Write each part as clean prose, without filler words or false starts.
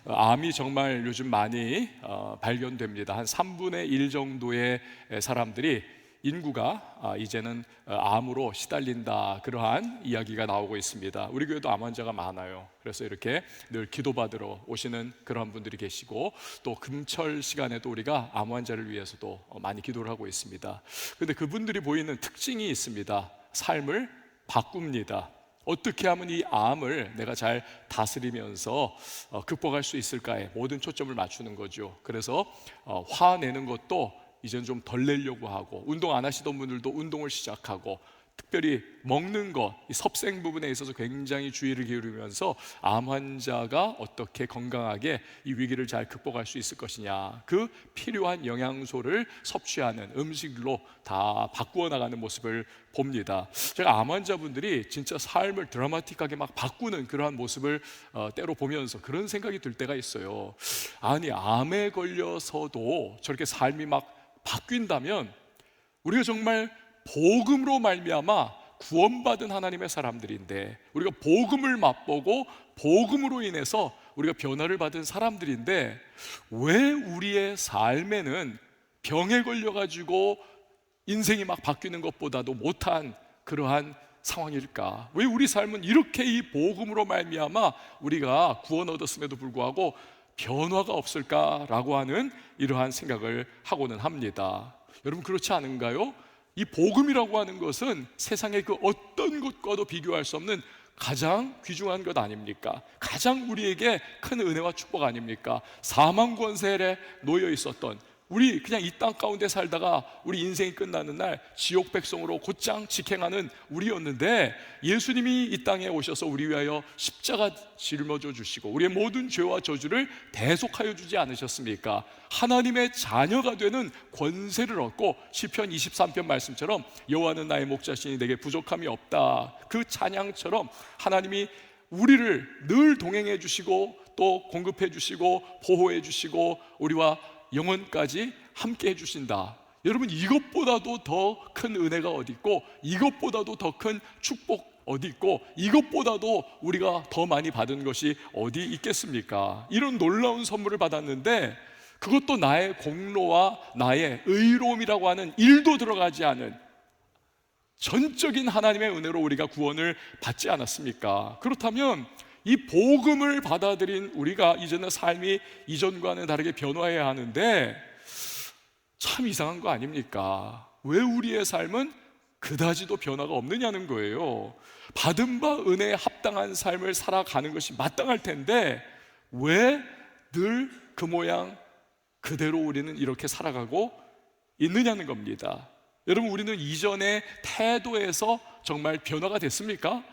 암이 정말 요즘 많이 발견됩니다. 한 3분의 1 정도의 사람들이 인구가 이제는 암으로 시달린다, 그러한 이야기가 나오고 있습니다. 우리 교회도 암 환자가 많아요. 그래서 이렇게 늘 기도받으러 오시는 그런 분들이 계시고, 또 금철 시간에도 우리가 암 환자를 위해서도 많이 기도를 하고 있습니다. 그런데 그분들이 보이는 특징이 있습니다. 삶을 바꿉니다. 어떻게 하면 이 암을 내가 잘 다스리면서 극복할 수 있을까에 모든 초점을 맞추는 거죠. 그래서 화내는 것도 이제는 좀 덜 내려고 하고, 운동 안 하시던 분들도 운동을 시작하고, 특별히 먹는 것, 이 섭생 부분에 있어서 굉장히 주의를 기울이면서 암 환자가 어떻게 건강하게 이 위기를 잘 극복할 수 있을 것이냐, 그 필요한 영양소를 섭취하는 음식으로 다 바꾸어 나가는 모습을 봅니다. 제가 암 환자분들이 진짜 삶을 드라마틱하게 막 바꾸는 그러한 모습을 때로 보면서 그런 생각이 들 때가 있어요. 아니, 암에 걸려서도 저렇게 삶이 막 바뀐다면 우리가 정말 복음으로 말미암아 구원받은 하나님의 사람들인데, 우리가 복음을 맛보고 복음으로 인해서 우리가 변화를 받은 사람들인데, 왜 우리의 삶에는 병에 걸려가지고 인생이 막 바뀌는 것보다도 못한 그러한 상황일까? 왜 우리 삶은 이렇게 이 복음으로 말미암아 우리가 구원 얻었음에도 불구하고 변화가 없을까라고 하는 이러한 생각을 하고는 합니다. 여러분, 그렇지 않은가요? 이 복음이라고 하는 것은 세상의 그 어떤 것과도 비교할 수 없는 가장 귀중한 것 아닙니까? 가장 우리에게 큰 은혜와 축복 아닙니까? 사망 권세에 놓여 있었던 우리, 그냥 이 땅 가운데 살다가 우리 인생이 끝나는 날 지옥 백성으로 곧장 직행하는 우리였는데, 예수님이 이 땅에 오셔서 우리 위하여 십자가 짊어져 주시고 우리의 모든 죄와 저주를 대속하여 주지 않으셨습니까? 하나님의 자녀가 되는 권세를 얻고, 시편 23편 말씀처럼 여호와는 나의 목자시니 내게 부족함이 없다, 그 찬양처럼 하나님이 우리를 늘 동행해 주시고 또 공급해 주시고 보호해 주시고 우리와 영원까지 함께 해주신다. 여러분, 이것보다도 더 큰 은혜가 어디 있고, 이것보다도 더 큰 축복 어디 있고, 이것보다도 우리가 더 많이 받은 것이 어디 있겠습니까? 이런 놀라운 선물을 받았는데, 그것도 나의 공로와 나의 의로움이라고 하는 일도 들어가지 않은 전적인 하나님의 은혜로 우리가 구원을 받지 않았습니까? 그렇다면 이 복음을 받아들인 우리가 이제는 삶이 이전과는 다르게 변화해야 하는데, 참 이상한 거 아닙니까? 왜 우리의 삶은 그다지도 변화가 없느냐는 거예요. 받은 바 은혜에 합당한 삶을 살아가는 것이 마땅할 텐데, 왜 늘 그 모양 그대로 우리는 이렇게 살아가고 있느냐는 겁니다. 여러분, 우리는 이전의 태도에서 정말 변화가 됐습니까?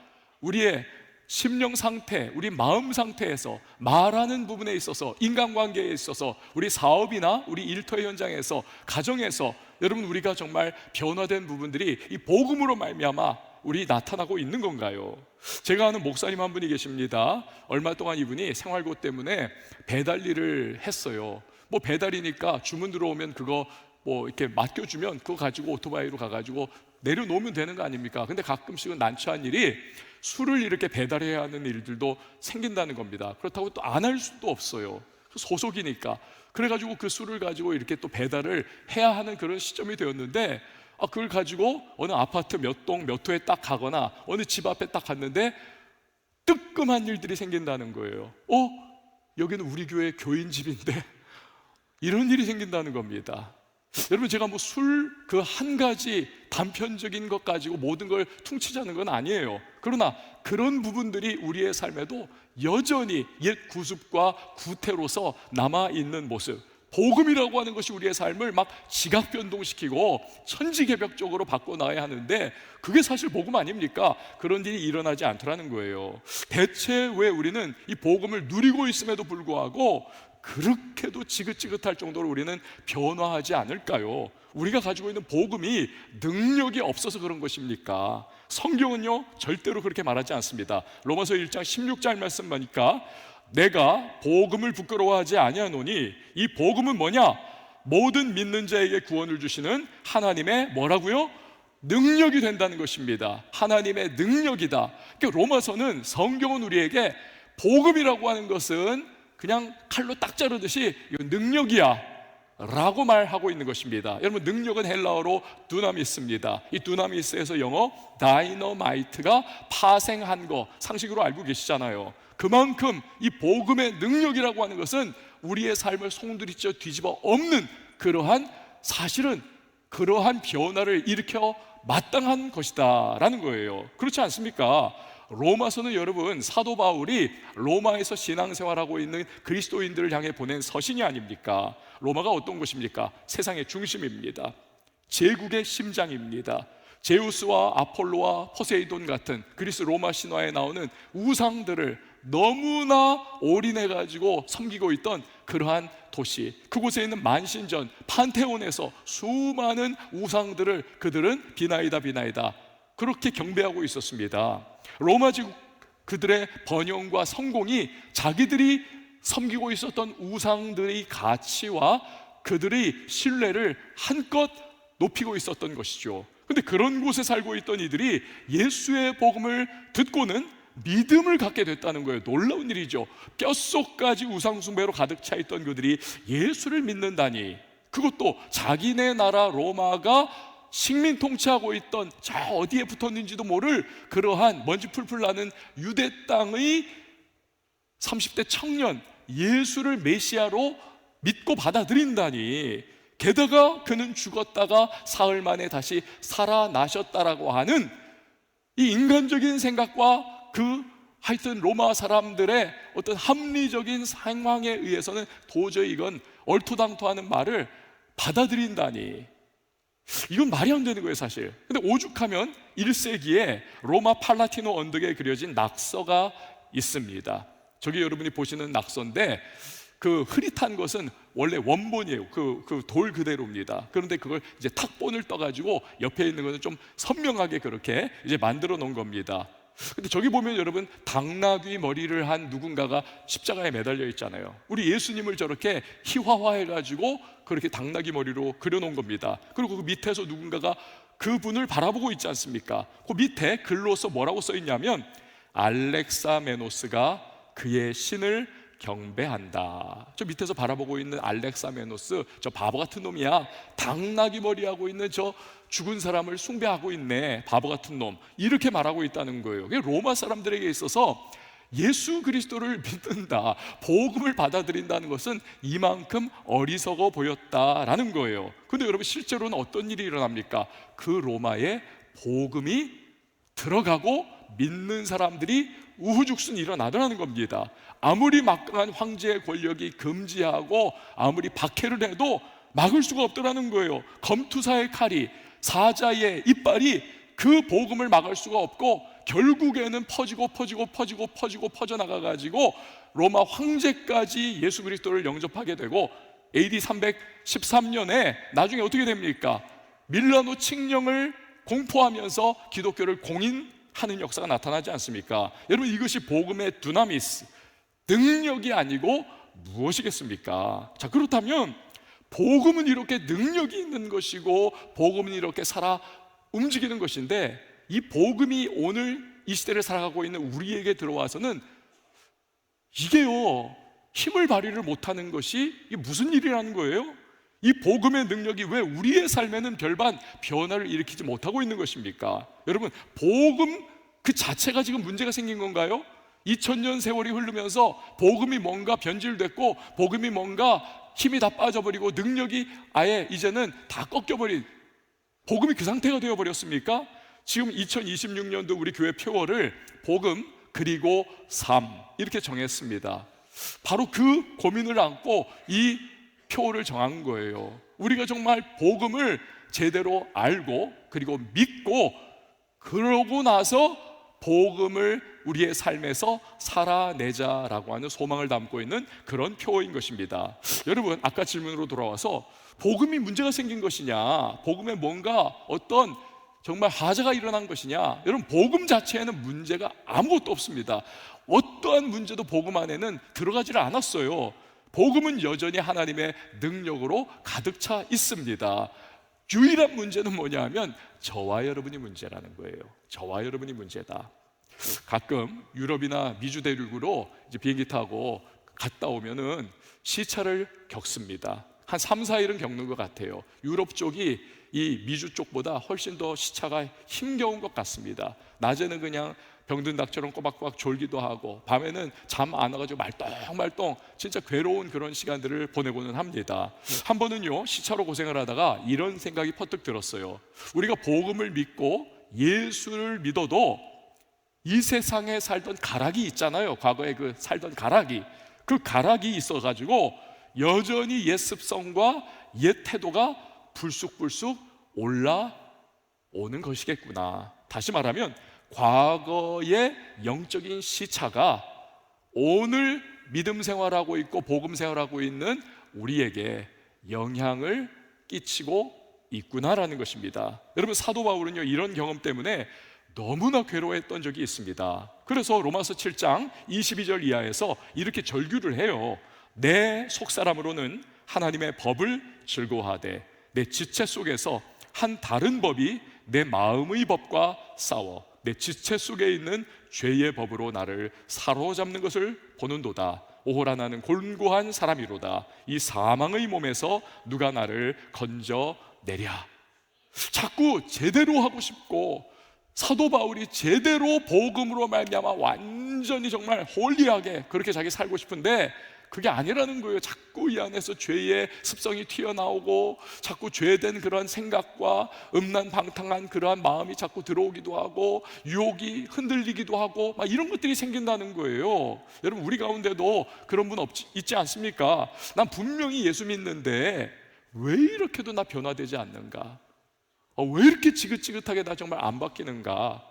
우리의 심령 상태, 우리 마음 상태에서, 말하는 부분에 있어서, 인간관계에 있어서, 우리 사업이나 우리 일터 현장에서, 가정에서, 여러분, 우리가 정말 변화된 부분들이 이 복음으로 말미암아 우리 나타나고 있는 건가요? 제가 아는 목사님 한 분이 계십니다. 얼마 동안 이분이 생활고 때문에 배달 일을 했어요. 뭐 배달이니까 주문 들어오면 그거 뭐 이렇게 맡겨주면 그거 가지고 오토바이로 가가지고 내려놓으면 되는 거 아닙니까? 근데 가끔씩은 난처한 일이 술을 이렇게 배달해야 하는 일들도 생긴다는 겁니다. 그렇다고 또 안 할 수도 없어요. 소속이니까. 그래가지고 그 술을 가지고 이렇게 또 배달을 해야 하는 그런 시점이 되었는데, 그걸 가지고 어느 아파트 몇 동 몇 호에 딱 가거나 어느 집 앞에 딱 갔는데 뜨끔한 일들이 생긴다는 거예요. 여기는 우리 교회 교인 집인데 이런 일이 생긴다는 겁니다. 여러분, 제가 뭐 술 그 한 가지 단편적인 것 가지고 모든 걸 퉁치자는 건 아니에요. 그러나 그런 부분들이 우리의 삶에도 여전히 옛 구습과 구태로서 남아있는 모습, 복음이라고 하는 것이 우리의 삶을 막 지각 변동시키고 천지개벽적으로 바꿔나가야 하는데, 그게 사실 복음 아닙니까? 그런 일이 일어나지 않더라는 거예요. 대체 왜 우리는 이 복음을 누리고 있음에도 불구하고 그렇게도 지긋지긋할 정도로 우리는 변화하지 않을까요? 우리가 가지고 있는 복음이 능력이 없어서 그런 것입니까? 성경은요, 절대로 그렇게 말하지 않습니다. 로마서 1장 16절 말씀 보니까 내가 복음을 부끄러워하지 아니하노니, 이 복음은 뭐냐? 모든 믿는 자에게 구원을 주시는 하나님의 뭐라고요? 능력이 된다는 것입니다. 하나님의 능력이다. 그러니까 로마서는, 성경은 우리에게 복음이라고 하는 것은 그냥 칼로 딱 자르듯이 이건 능력이야 라고 말하고 있는 것입니다. 여러분, 능력은 헬라어로 두나미스입니다. 이 두나미스에서 영어 다이너마이트가 파생한 거 상식으로 알고 계시잖아요. 그만큼 이 복음의 능력이라고 하는 것은 우리의 삶을 송두리째 뒤집어 엎는 그러한, 사실은 그러한 변화를 일으켜 마땅한 것이다 라는 거예요. 그렇지 않습니까? 로마서는 여러분, 사도 바울이 로마에서 신앙생활하고 있는 그리스도인들을 향해 보낸 서신이 아닙니까? 로마가 어떤 곳입니까? 세상의 중심입니다. 제국의 심장입니다. 제우스와 아폴로와 포세이돈 같은 그리스 로마 신화에 나오는 우상들을 너무나 올인해가지고 섬기고 있던 그러한 도시, 그곳에 있는 만신전 판테온에서 수많은 우상들을 그들은 비나이다 비나이다 그렇게 경배하고 있었습니다. 로마 제국 그들의 번영과 성공이 자기들이 섬기고 있었던 우상들의 가치와 그들의 신뢰를 한껏 높이고 있었던 것이죠. 근데 그런 곳에 살고 있던 이들이 예수의 복음을 듣고는 믿음을 갖게 됐다는 거예요. 놀라운 일이죠. 뼛속까지 우상숭배로 가득 차 있던 그들이 예수를 믿는다니, 그것도 자기네 나라 로마가 식민 통치하고 있던 저 어디에 붙었는지도 모를 그러한 먼지 풀풀 나는 유대 땅의 30대 청년, 예수를 메시아로 믿고 받아들인다니, 게다가 그는 죽었다가 사흘 만에 다시 살아나셨다라고 하는 이 인간적인 생각과 하여튼 로마 사람들의 어떤 합리적인 상황에 의해서는 도저히 이건 얼토당토하는 말을 받아들인다니, 이건 말이 안 되는 거예요 사실. 근데 오죽하면 1세기에 로마 팔라티노 언덕에 그려진 낙서가 있습니다. 저기 여러분이 보시는 낙서인데 그 흐릿한 것은 원래 원본이에요. 그 돌 그대로입니다. 그런데 그걸 이제 탁본을 떠가지고 옆에 있는 것은 좀 선명하게 그렇게 이제 만들어 놓은 겁니다. 근데 저기 보면 여러분, 당나귀 머리를 한 누군가가 십자가에 매달려 있잖아요. 우리 예수님을 저렇게 희화화해가지고 그렇게 당나귀 머리로 그려놓은 겁니다. 그리고 그 밑에서 누군가가 그분을 바라보고 있지 않습니까? 그 밑에 글로서 뭐라고 써 있냐면, 알렉사메노스가 그의 신을 경배한다. 저 밑에서 바라보고 있는 알렉사메노스, 저 바보 같은 놈이야. 당나귀 머리하고 있는 저 죽은 사람을 숭배하고 있네, 바보 같은 놈, 이렇게 말하고 있다는 거예요. 로마 사람들에게 있어서 예수 그리스도를 믿는다, 복음을 받아들인다는 것은 이만큼 어리석어 보였다라는 거예요. 근데 여러분, 실제로는 어떤 일이 일어납니까? 그 로마에 복음이 들어가고 믿는 사람들이 우후죽순 일어나더라는 겁니다. 아무리 막강한 황제의 권력이 금지하고 아무리 박해를 해도 막을 수가 없더라는 거예요. 검투사의 칼이, 사자의 이빨이 그 복음을 막을 수가 없고, 결국에는 퍼지고 퍼져나가가지고 로마 황제까지 예수 그리스도를 영접하게 되고, AD 313년에 나중에 어떻게 됩니까? 밀라노 칙령을 공포하면서 기독교를 공인하는 역사가 나타나지 않습니까? 여러분, 이것이 복음의 두나미스, 능력이 아니고 무엇이겠습니까? 자, 그렇다면 복음은 이렇게 능력이 있는 것이고 복음은 이렇게 살아 움직이는 것인데, 이 복음이 오늘 이 시대를 살아가고 있는 우리에게 들어와서는 이게요, 힘을 발휘를 못하는 것이 이게 무슨 일이라는 거예요? 이 복음의 능력이 왜 우리의 삶에는 별반 변화를 일으키지 못하고 있는 것입니까? 여러분, 복음 그 자체가 지금 문제가 생긴 건가요? 2000년 세월이 흐르면서 복음이 뭔가 변질됐고, 복음이 뭔가 힘이 다 빠져버리고 능력이 아예 이제는 다 꺾여버린, 복음이 그 상태가 되어버렸습니까? 지금 2026년도 우리 교회 표어를 복음 그리고 삶 이렇게 정했습니다. 바로 그 고민을 안고 이 표어를 정한 거예요. 우리가 정말 복음을 제대로 알고 그리고 믿고, 그러고 나서 복음을 우리의 삶에서 살아내자라고 하는 소망을 담고 있는 그런 표어인 것입니다. 여러분, 아까 질문으로 돌아와서 복음이 문제가 생긴 것이냐, 복음에 뭔가 어떤 정말 하자가 일어난 것이냐, 여러분, 복음 자체에는 문제가 아무것도 없습니다. 어떠한 문제도 복음 안에는 들어가지를 않았어요. 복음은 여전히 하나님의 능력으로 가득 차 있습니다. 유일한 문제는 뭐냐 하면 저와 여러분이 문제라는 거예요. 저와 여러분이 문제다. 가끔 유럽이나 미주 대륙으로 이제 비행기 타고 갔다 오면은 시차를 겪습니다. 한 3, 4일은 겪는 것 같아요. 유럽 쪽이 이 미주 쪽보다 훨씬 더 시차가 힘겨운 것 같습니다. 낮에는 그냥 병든 닭처럼 꼬박꼬박 졸기도 하고, 밤에는 잠 안 와가지고 말똥말똥 진짜 괴로운 그런 시간들을 보내고는 합니다. 한 번은요, 시차로 고생을 하다가 이런 생각이 퍼뜩 들었어요. 우리가 복음을 믿고 예수를 믿어도 이 세상에 살던 가락이 있잖아요. 과거에 그 살던 가락이, 그 가락이 있어가지고 여전히 옛 습성과 옛 태도가 불쑥불쑥 올라오는 것이겠구나. 다시 말하면 과거의 영적인 시차가 오늘 믿음 생활하고 있고 복음 생활하고 있는 우리에게 영향을 끼치고 있구나라는 것입니다. 여러분, 사도 바울은요, 이런 경험 때문에 너무나 괴로워했던 적이 있습니다. 그래서 로마서 7장 22절 이하에서 이렇게 절규를 해요. 내 속사람으로는 하나님의 법을 즐거워하되 내 지체 속에서 한 다른 법이 내 마음의 법과 싸워 내 지체 속에 있는 죄의 법으로 나를 사로잡는 것을 보는도다. 오호라, 나는 곤고한 사람이로다. 이 사망의 몸에서 누가 나를 건져내랴. 자꾸 제대로 하고 싶고, 사도 바울이 제대로 복음으로 말미암아 완전히 정말 홀리하게 그렇게 자기 살고 싶은데 그게 아니라는 거예요. 자꾸 이 안에서 죄의 습성이 튀어나오고, 자꾸 죄된 그러한 생각과 음란방탕한 그러한 마음이 자꾸 들어오기도 하고, 유혹이 흔들리기도 하고, 막 이런 것들이 생긴다는 거예요. 여러분, 우리 가운데도 그런 분 있지 않습니까? 난 분명히 예수 믿는데 왜 이렇게도 나 변화되지 않는가? 왜 이렇게 지긋지긋하게 나 정말 안 바뀌는가?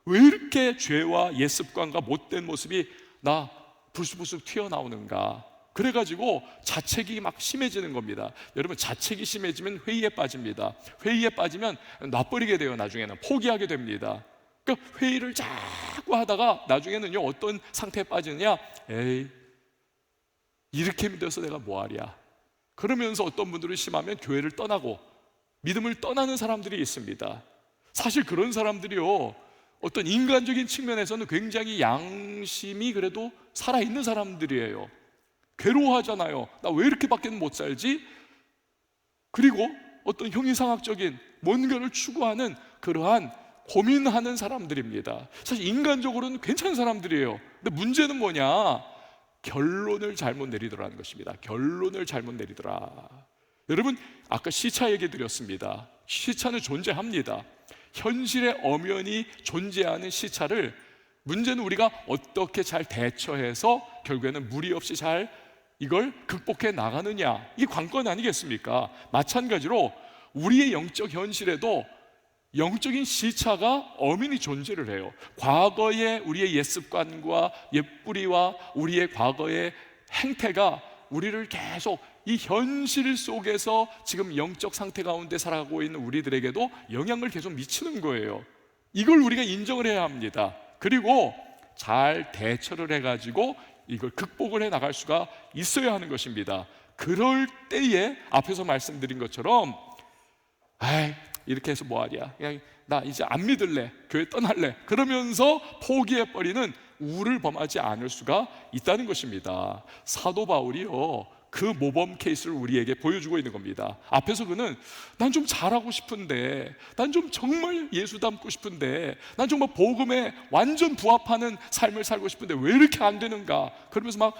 왜 이렇게 죄와 옛 습관과 못된 모습이 나 불쑥불쑥 튀어나오는가? 그래가지고 자책이 막 심해지는 겁니다. 여러분, 자책이 심해지면 회의에 빠집니다. 회의에 빠지면 놔버리게 돼요. 나중에는 포기하게 됩니다. 그러니까 회의를 자꾸 하다가 나중에는요, 어떤 상태에 빠지느냐? 에이, 이렇게 믿어서 내가 뭐하랴? 그러면서 어떤 분들은 심하면 교회를 떠나고 믿음을 떠나는 사람들이 있습니다. 사실 그런 사람들이요, 어떤 인간적인 측면에서는 굉장히 양심이 그래도 살아있는 사람들이에요. 괴로워하잖아요. 나 왜 이렇게밖에 못 살지? 그리고 어떤 형이상학적인 뭔가를 추구하는 그러한 고민하는 사람들입니다. 사실 인간적으로는 괜찮은 사람들이에요. 근데 문제는 뭐냐? 결론을 잘못 내리더라는 것입니다. 결론을 잘못 내리더라. 여러분, 아까 시차 얘기 드렸습니다. 시차는 존재합니다. 현실의 엄연히 존재하는 시차를, 문제는 우리가 어떻게 잘 대처해서 결국에는 무리 없이 잘 이걸 극복해 나가느냐, 이게 관건 아니겠습니까? 마찬가지로 우리의 영적 현실에도 영적인 시차가 엄연히 존재를 해요. 과거의 우리의 옛 습관과 옛 뿌리와 우리의 과거의 행태가 우리를 계속 이 현실 속에서 지금 영적 상태 가운데 살아가고 있는 우리들에게도 영향을 계속 미치는 거예요. 이걸 우리가 인정을 해야 합니다. 그리고 잘 대처를 해가지고 이걸 극복을 해 나갈 수가 있어야 하는 것입니다. 그럴 때에 앞에서 말씀드린 것처럼 이렇게 해서 뭐하랴, 그냥 나 이제 안 믿을래, 교회 떠날래, 그러면서 포기해버리는 우를 범하지 않을 수가 있다는 것입니다. 사도 바울이요, 그 모범 케이스를 우리에게 보여주고 있는 겁니다. 앞에서 그는 난 좀 잘하고 싶은데, 난 좀 정말 예수 닮고 싶은데, 난 정말 복음에 완전 부합하는 삶을 살고 싶은데 왜 이렇게 안 되는가? 그러면서 막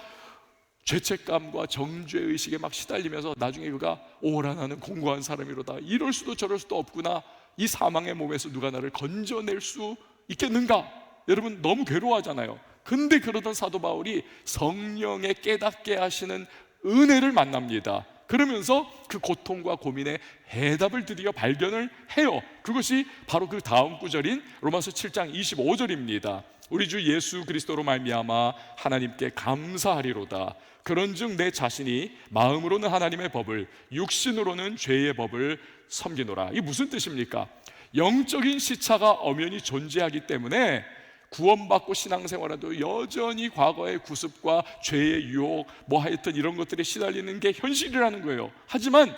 죄책감과 정죄의식에 막 시달리면서 나중에 그가 오라, 나는 공고한 사람이로다, 이럴 수도 저럴 수도 없구나, 이 사망의 몸에서 누가 나를 건져낼 수 있겠는가? 여러분, 너무 괴로워하잖아요. 근데 그러던 사도 바울이 성령의 깨닫게 하시는 은혜를 만납니다. 그러면서 그 고통과 고민에 해답을 드디어 발견을 해요. 그것이 바로 그 다음 구절인 로마서 7장 25절입니다. 우리 주 예수 그리스도로 말미암아 하나님께 감사하리로다. 그런즉 내 자신이 마음으로는 하나님의 법을, 육신으로는 죄의 법을 섬기노라. 이게 무슨 뜻입니까? 영적인 시차가 엄연히 존재하기 때문에 구원받고 신앙생활에도 여전히 과거의 구습과 죄의 유혹, 하여튼 이런 것들에 시달리는 게 현실이라는 거예요. 하지만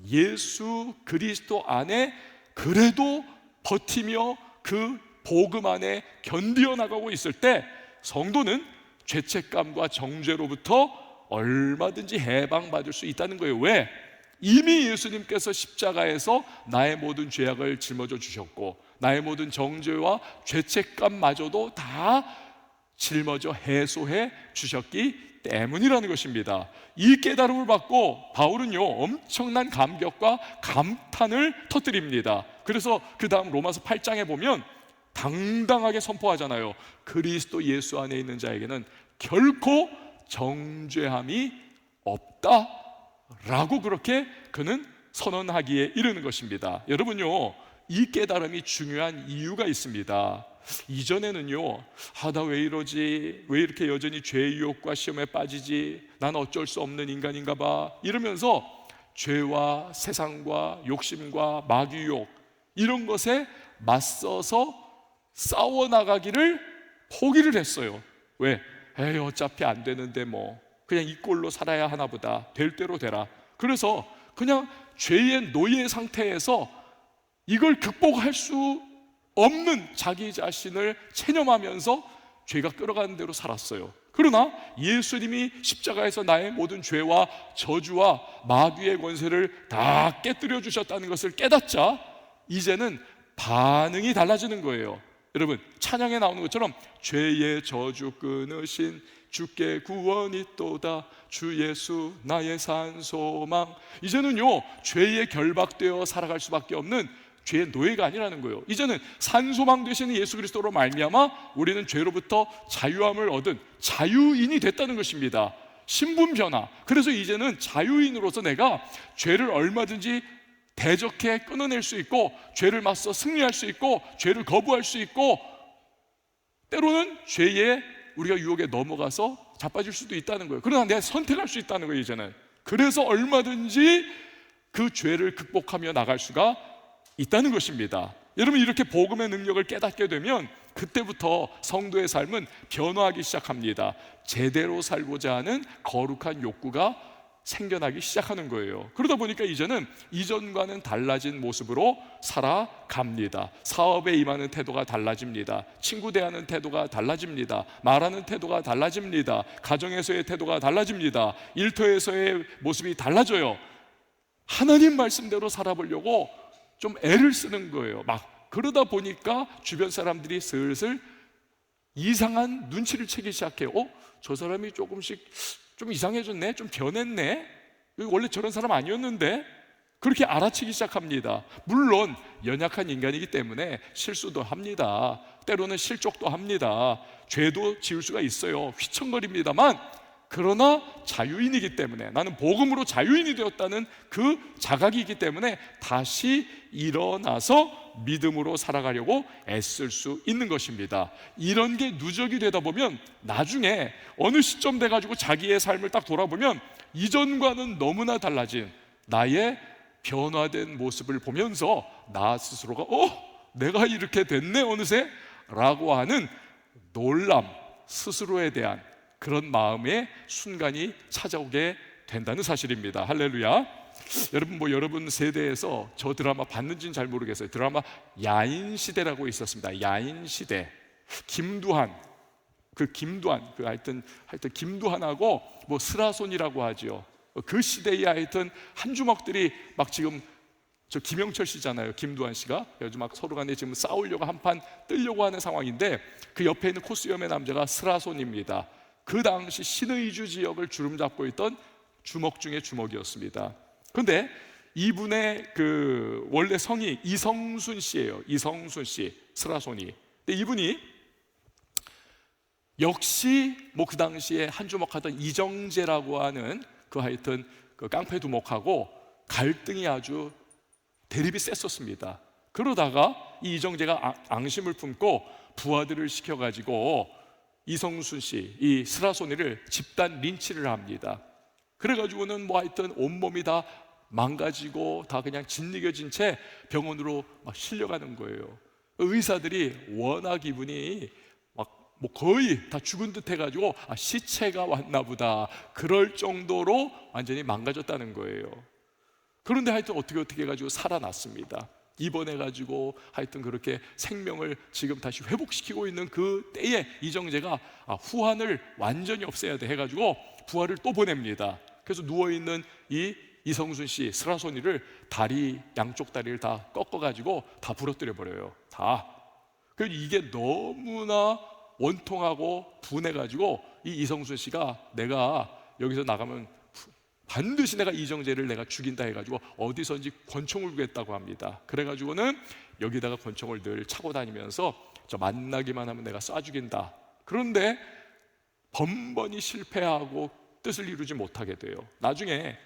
예수 그리스도 안에 그래도 버티며 그 복음 안에 견디어 나가고 있을 때 성도는 죄책감과 정죄로부터 얼마든지 해방받을 수 있다는 거예요. 왜? 이미 예수님께서 십자가에서 나의 모든 죄악을 짊어져 주셨고 나의 모든 정죄와 죄책감마저도 다 짊어져 해소해 주셨기 때문이라는 것입니다. 이 깨달음을 받고 바울은요 엄청난 감격과 감탄을 터뜨립니다. 그래서 그 다음 로마서 8장에 보면 당당하게 선포하잖아요. 그리스도 예수 안에 있는 자에게는 결코 정죄함이 없다라고 그렇게 그는 선언하기에 이르는 것입니다. 여러분요, 이 깨달음이 중요한 이유가 있습니다. 이전에는요, 나 왜 이러지? 왜 이렇게 여전히 죄의 유혹과 시험에 빠지지? 난 어쩔 수 없는 인간인가 봐 이러면서 죄와 세상과 욕심과 마귀 유혹 이런 것에 맞서서 싸워나가기를 포기를 했어요. 왜? 에이, 어차피 안 되는데 뭐 그냥 이 꼴로 살아야 하나 보다. 될 대로 되라. 그래서 그냥 죄의 노예 상태에서 이걸 극복할 수 없는 자기 자신을 체념하면서 죄가 끌어가는 대로 살았어요. 그러나 예수님이 십자가에서 나의 모든 죄와 저주와 마귀의 권세를 다 깨뜨려 주셨다는 것을 깨닫자 이제는 반응이 달라지는 거예요. 여러분, 찬양에 나오는 것처럼 죄의 저주 끊으신 주께 구원이 또다 주 예수 나의 산 소망. 이제는요 죄에 결박되어 살아갈 수밖에 없는 죄의 노예가 아니라는 거예요. 이제는 산소망 되시는 예수 그리스도로 말미암아 우리는 죄로부터 자유함을 얻은 자유인이 됐다는 것입니다. 신분 변화. 그래서 이제는 자유인으로서 내가 죄를 얼마든지 대적해 끊어낼 수 있고 죄를 맞서 승리할 수 있고 죄를 거부할 수 있고 때로는 죄에 우리가 유혹에 넘어가서 자빠질 수도 있다는 거예요. 그러나 내가 선택할 수 있다는 거예요. 이제는. 그래서 얼마든지 그 죄를 극복하며 나갈 수가 있다는 것입니다. 여러분, 이렇게 복음의 능력을 깨닫게 되면 그때부터 성도의 삶은 변화하기 시작합니다. 제대로 살고자 하는 거룩한 욕구가 생겨나기 시작하는 거예요. 그러다 보니까 이제는 이전과는 달라진 모습으로 살아갑니다. 사업에 임하는 태도가 달라집니다. 친구 대하는 태도가 달라집니다. 말하는 태도가 달라집니다. 가정에서의 태도가 달라집니다. 일터에서의 모습이 달라져요. 하나님 말씀대로 살아보려고 좀 애를 쓰는 거예요. 막 그러다 보니까 주변 사람들이 슬슬 이상한 눈치를 채기 시작해요. 저 사람이 조금씩 좀 이상해졌네, 좀 변했네, 원래 저런 사람 아니었는데, 그렇게 알아채기 시작합니다. 물론 연약한 인간이기 때문에 실수도 합니다. 때로는 실족도 합니다. 죄도 지을 수가 있어요. 휘청거립니다만 그러나 자유인이기 때문에, 나는 복음으로 자유인이 되었다는 그 자각이 있기 때문에 다시 일어나서 믿음으로 살아가려고 애쓸 수 있는 것입니다. 이런 게 누적이 되다 보면 나중에 어느 시점 돼가지고 자기의 삶을 딱 돌아보면 이전과는 너무나 달라진 나의 변화된 모습을 보면서 나 스스로가 내가 이렇게 됐네 어느새 라고 하는 놀람, 스스로에 대한 그런 마음의 순간이 찾아오게 된다는 사실입니다. 할렐루야. 여러분, 여러분 세대에서 저 드라마 봤는지는 잘 모르겠어요. 드라마 야인시대라고 있었습니다. 야인시대. 김두한, 하여튼 김두한하고 스라손이라고 하죠. 그 시대에 하여튼 한 주먹들이 막 지금 저 김영철 씨잖아요. 김두한 씨가 요즘 막 서로 간에 지금 싸우려고 한판 뜨려고 하는 상황인데 그 옆에 있는 코수염의 남자가 스라손입니다. 그 당시 신의주 지역을 주름잡고 있던 주먹 중에 주먹이었습니다. 그런데 이분의 그 원래 성이 이성순 씨예요. 이성순 씨, 스라손이. 근데 이분이 역시 그 당시에 한 주먹하던 이정재라고 하는 그 하여튼 그 깡패 두목하고 갈등이 아주 대립이 셌었습니다. 그러다가 이 이정재가 앙심을 품고 부하들을 시켜가지고 이성순 씨, 이 스라소니를 집단 린치를 합니다. 그래가지고는 하여튼 온몸이 다 망가지고 다 그냥 짓이겨진 채 병원으로 막 실려가는 거예요. 의사들이 워낙 이분이 거의 다 죽은 듯 해가지고 시체가 왔나 보다 그럴 정도로 완전히 망가졌다는 거예요. 그런데 하여튼 어떻게 해가지고 살아났습니다. 입원해가지고 하여튼 그렇게 생명을 지금 다시 회복시키고 있는 그 때에 이정재가 후환을 완전히 없애야 돼 해가지고 부하를 또 보냅니다. 그래서 누워있는 이 이성순 씨 스라소니를 양쪽 다리를 다 꺾어가지고 다 부러뜨려 버려요. 다. 그래서 이게 너무나 원통하고 분해가지고 이 이성순 씨가 내가 여기서 나가면 반드시 내가 이정재를 내가 죽인다 해가지고 어디선지 권총을 구했다고 합니다. 그래가지고는 여기다가 권총을 늘 차고 다니면서 저 만나기만 하면 내가 쏴 죽인다. 그런데 번번이 실패하고 뜻을 이루지 못하게 돼요. 나중에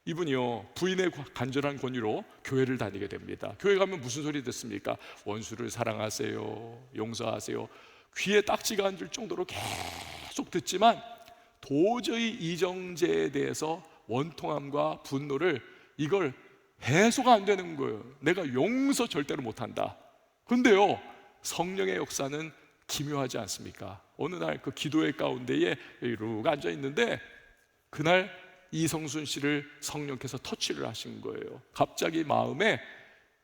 이분이요 부인의 간절한 권유로 교회를 다니게 됩니다. 교회 가면 무슨 소리 듣습니까? 원수를 사랑하세요, 용서하세요. 귀에 딱지가 앉을 정도로 계속 듣지만 도저히 이정재에 대해서 원통함과 분노를 이걸 해소가 안 되는 거예요. 내가 용서 절대로 못한다. 근데요 성령의 역사는 기묘하지 않습니까? 어느 날 그 기도회 가운데에 이루고 앉아 있는데 그날 이성순 씨를 성령께서 터치를 하신 거예요. 갑자기 마음에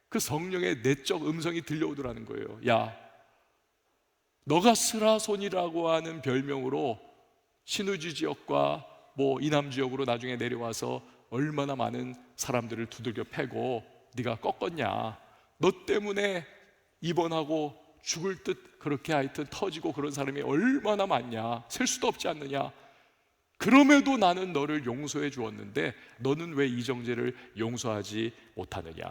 그 성령의 내적 음성이 들려오더라는 거예요. 야, 너가 스라손이라고 하는 별명으로 신우지 지역과 이남 지역으로 나중에 내려와서 얼마나 많은 사람들을 두들겨 패고 네가 꺾었냐. 너 때문에 입원하고 죽을 듯 그렇게 하여튼 터지고 그런 사람이 얼마나 많냐. 셀 수도 없지 않느냐. 그럼에도 나는 너를 용서해 주었는데 너는 왜 이정재를 용서하지 못하느냐.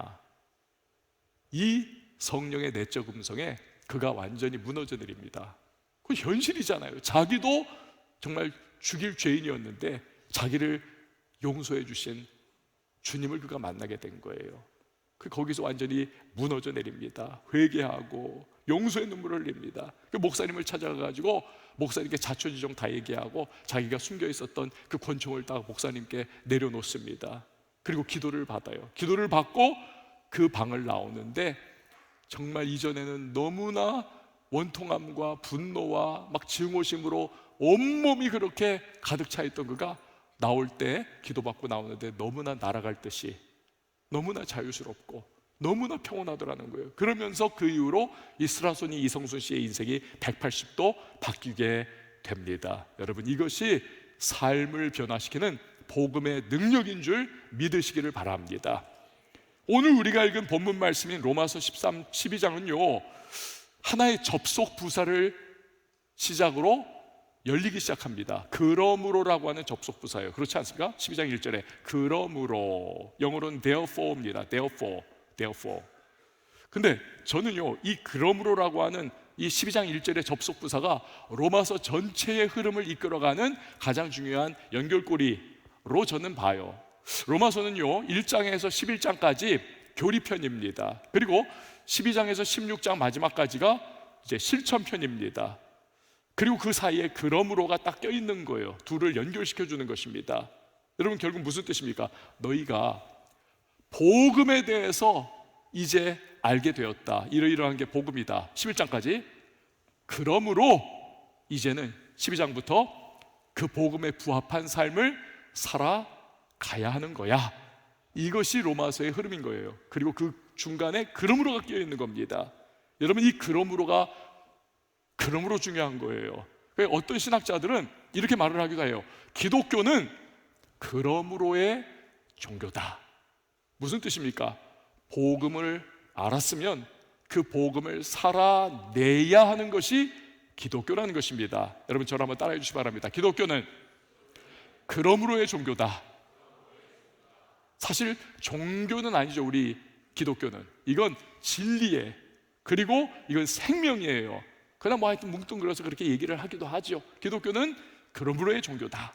이 성령의 내적 음성에 그가 완전히 무너져 내립니다. 그건 현실이잖아요. 자기도 정말 죽일 죄인이었는데 자기를 용서해 주신 주님을 그가 만나게 된 거예요. 거기서 완전히 무너져 내립니다. 회개하고 용서의 눈물을 흘립니다. 목사님을 찾아가가지고 목사님께 자초지종 다 얘기하고 자기가 숨겨 있었던 그 권총을 다 목사님께 내려놓습니다. 그리고 기도를 받아요. 기도를 받고 그 방을 나오는데 정말 이전에는 너무나 원통함과 분노와 막 증오심으로 온몸이 그렇게 가득 차 있던 그가 나올 때 기도받고 나오는데 너무나 날아갈 듯이 너무나 자유스럽고 너무나 평온하더라는 거예요. 그러면서 그 이후로 이 스라손이 이성순 씨의 인생이 180도 바뀌게 됩니다. 여러분, 이것이 삶을 변화시키는 복음의 능력인 줄 믿으시기를 바랍니다. 오늘 우리가 읽은 본문 말씀인 로마서 12장은요 하나의 접속 부사를 시작으로 열리기 시작합니다. 그러므로라고 하는 접속 부사예요. 그렇지 않습니까? 12장 1절에 그러므로, 영어로는 therefore입니다. therefore. 근데 저는요 이 그러므로라고 하는 이 12장 1절의 접속 부사가 로마서 전체의 흐름을 이끌어가는 가장 중요한 연결고리로 저는 봐요. 로마서는요 1장에서 11장까지 교리편입니다. 그리고 12장에서 16장 마지막까지가 이제 실천편입니다. 그리고 그 사이에 그러므로가 딱 껴있는 거예요. 둘을 연결시켜 주는 것입니다. 여러분, 결국 무슨 뜻입니까? 너희가 복음에 대해서 이제 알게 되었다. 이러이러한 게 복음이다. 11장까지. 그러므로 이제는 12장부터 그 복음에 부합한 삶을 살아가야 하는 거야. 이것이 로마서의 흐름인 거예요. 그리고 그 중간에 그러므로가 껴있는 겁니다. 여러분, 이 그러므로 중요한 거예요. 어떤 신학자들은 이렇게 말을 하기도 해요. 기독교는 그러므로의 종교다. 무슨 뜻입니까? 복음을 알았으면 그 복음을 살아내야 하는 것이 기독교라는 것입니다. 여러분, 저를 한번 따라해 주시기 바랍니다. 기독교는 그러므로의 종교다. 사실 종교는 아니죠. 우리 기독교는 이건 진리에, 그리고 이건 생명이에요. 그러나 하여튼 뭉뚱그려서 그렇게 얘기를 하기도 하죠. 기독교는 그러므로의 종교다.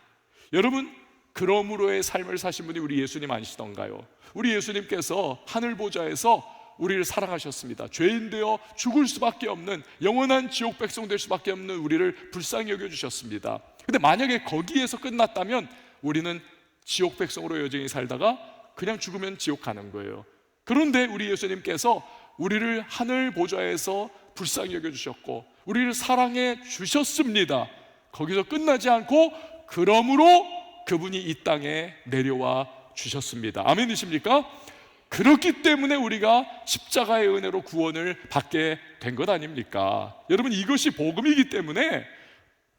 여러분, 그러므로의 삶을 사신 분이 우리 예수님 아니시던가요? 우리 예수님께서 하늘 보좌에서 우리를 사랑하셨습니다. 죄인 되어 죽을 수밖에 없는, 영원한 지옥 백성 될 수밖에 없는 우리를 불쌍히 여겨주셨습니다. 근데 만약에 거기에서 끝났다면 우리는 지옥 백성으로 여전히 살다가 그냥 죽으면 지옥 가는 거예요. 그런데 우리 예수님께서 우리를 하늘 보좌에서 불쌍히 여겨주셨고 우리를 사랑해 주셨습니다. 거기서 끝나지 않고 그러므로 그분이 이 땅에 내려와 주셨습니다. 아멘이십니까? 그렇기 때문에 우리가 십자가의 은혜로 구원을 받게 된 것 아닙니까? 여러분, 이것이 복음이기 때문에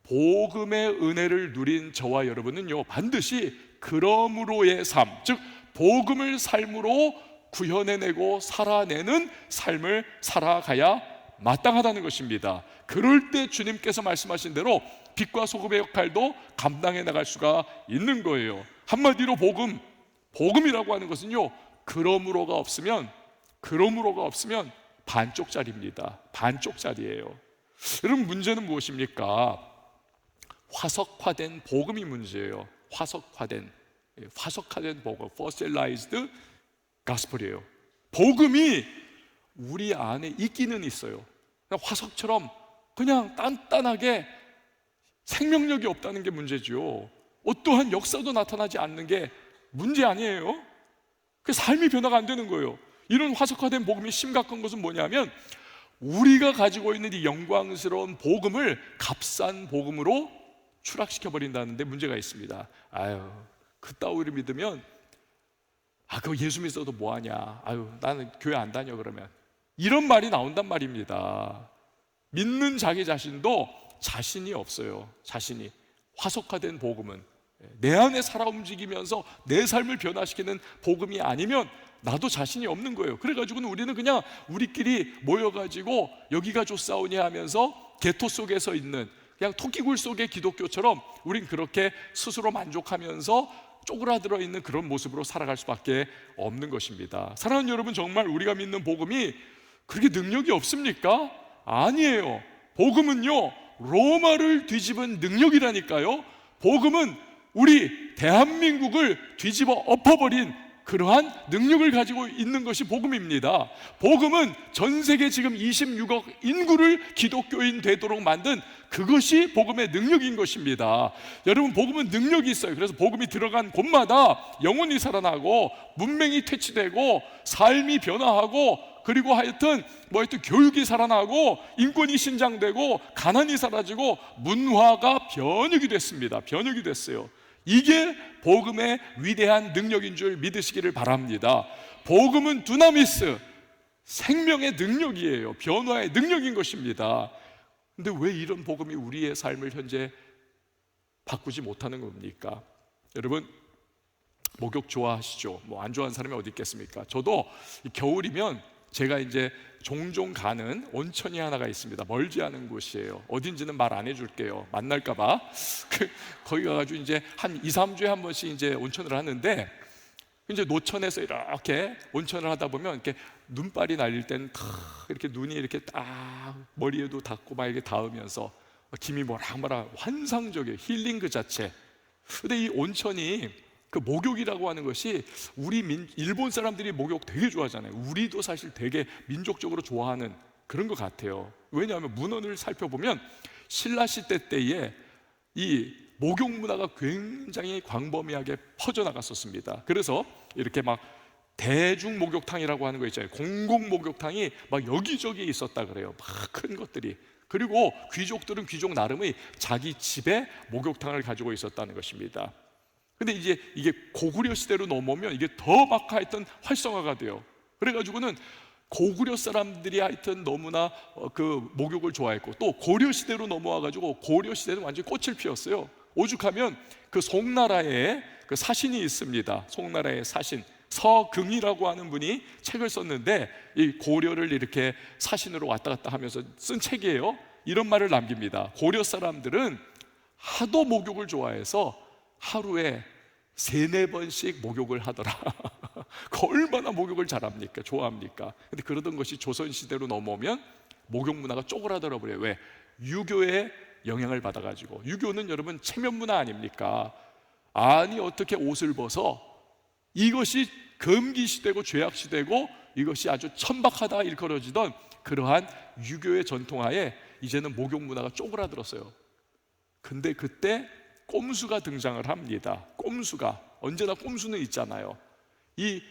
복음의 은혜를 누린 저와 여러분은요, 반드시 그러므로의 삶, 즉 복음을 삶으로 구현해내고 살아내는 삶을 살아가야 마땅하다는 것입니다. 그럴 때 주님께서 말씀하신 대로 빛과 소금의 역할도 감당해 나갈 수가 있는 거예요. 한마디로 복음이라고 하는 것은요, 그러므로가 없으면 반쪽짜리입니다. 반쪽짜리예요. 여러분, 문제는 무엇입니까? 화석화된 복음이 문제예요. 화석화된 복음, fossilized gospel이에요. 복음이 우리 안에 있기는 있어요. 그냥 화석처럼 그냥 단단하게 생명력이 없다는 게 문제죠. 어떠한 역사도 나타나지 않는 게 문제 아니에요. 그 삶이 변화가 안 되는 거예요. 이런 화석화된 복음이 심각한 것은 뭐냐면, 우리가 가지고 있는 이 영광스러운 복음을 값싼 복음으로 추락시켜 버린다는 데 문제가 있습니다. 그따위를 믿으면 그거 예수 믿어도 뭐하냐, 나는 교회 안 다녀, 그러면 이런 말이 나온단 말입니다. 믿는 자기 자신도 자신이 없어요. 자신이. 화석화된 복음은 내 안에 살아 움직이면서 내 삶을 변화시키는 복음이 아니면 나도 자신이 없는 거예요. 그래가지고는 우리는 그냥 우리끼리 모여가지고 여기가 좋사오니 하면서 게토 속에서 있는 그냥 토끼굴 속의 기독교처럼 우린 그렇게 스스로 만족하면서 쪼그라들어 있는 그런 모습으로 살아갈 수밖에 없는 것입니다. 사랑하는 여러분, 정말 우리가 믿는 복음이 그렇게 능력이 없습니까? 아니에요. 복음은요, 로마를 뒤집은 능력이라니까요. 복음은 우리 대한민국을 뒤집어 엎어버린 그러한 능력을 가지고 있는 것이 복음입니다. 복음은 전 세계 지금 26억 인구를 기독교인 되도록 만든 그것이 복음의 능력인 것입니다. 여러분, 복음은 능력이 있어요. 그래서 복음이 들어간 곳마다 영혼이 살아나고 문맹이 퇴치되고 삶이 변화하고, 그리고 하여튼 교육이 살아나고 인권이 신장되고 가난이 사라지고 문화가 변혁이 됐습니다. 변혁이 됐어요. 이게 복음의 위대한 능력인 줄 믿으시기를 바랍니다. 복음은 두나미스, 생명의 능력이에요. 변화의 능력인 것입니다. 근데 왜 이런 복음이 우리의 삶을 현재 바꾸지 못하는 겁니까? 여러분, 목욕 좋아하시죠? 안 좋아하는 사람이 어디 있겠습니까? 저도 겨울이면 제가 이제 종종 가는 온천이 하나가 있습니다. 멀지 않은 곳이에요. 어딘지는 말 안 해줄게요. 만날까봐. 거기 가가지고 이제 한 2, 3주에 한 번씩 이제 온천을 하는데, 이제 노천에서 이렇게 온천을 하다 보면 이렇게 눈발이 날릴 때는 이렇게 눈이 이렇게 딱 머리에도 닿고 막 이렇게 닿으면서 김이 모락모락 환상적이에요. 힐링 그 자체. 근데 이 온천이 그 목욕이라고 하는 것이 일본 사람들이 목욕 되게 좋아하잖아요. 우리도 사실 되게 민족적으로 좋아하는 그런 것 같아요. 왜냐하면 문헌을 살펴보면 신라 시대 때에 이 목욕 문화가 굉장히 광범위하게 퍼져나갔었습니다. 그래서 이렇게 막 대중 목욕탕이라고 하는 거 있잖아요. 공공 목욕탕이 막 여기저기 있었다 그래요. 막 큰 것들이. 그리고 귀족들은 귀족 나름의 자기 집에 목욕탕을 가지고 있었다는 것입니다. 근데 이제 이게 고구려 시대로 넘어오면 이게 더 막 하여튼 활성화가 돼요. 그래가지고는 고구려 사람들이 하여튼 너무나 그 목욕을 좋아했고, 또 고려 시대로 넘어와가지고 고려 시대는 완전히 꽃을 피웠어요. 오죽하면 그 송나라에 그 사신이 있습니다. 송나라의 사신 서금이라고 하는 분이 책을 썼는데, 이 고려를 이렇게 사신으로 왔다 갔다 하면서 쓴 책이에요. 이런 말을 남깁니다. 고려 사람들은 하도 목욕을 좋아해서 하루에 3-4번씩 목욕을 하더라. 얼마나 목욕을 잘합니까? 좋아합니까? 근데 그러던 것이 조선시대로 넘어오면 목욕 문화가 쪼그라들어 버려요. 왜? 유교의 영향을 받아가지고. 유교는 여러분 체면 문화 아닙니까? 아니 어떻게 옷을 벗어? 이것이 금기시되고 죄악시되고 이것이 아주 천박하다 일컬어지던 그러한 유교의 전통하에 이제는 목욕 문화가 쪼그라들었어요. 근데 그때 꼼수가 등장을 합니다. 꼼수가, 언제나 꼼수는 있잖아요. 이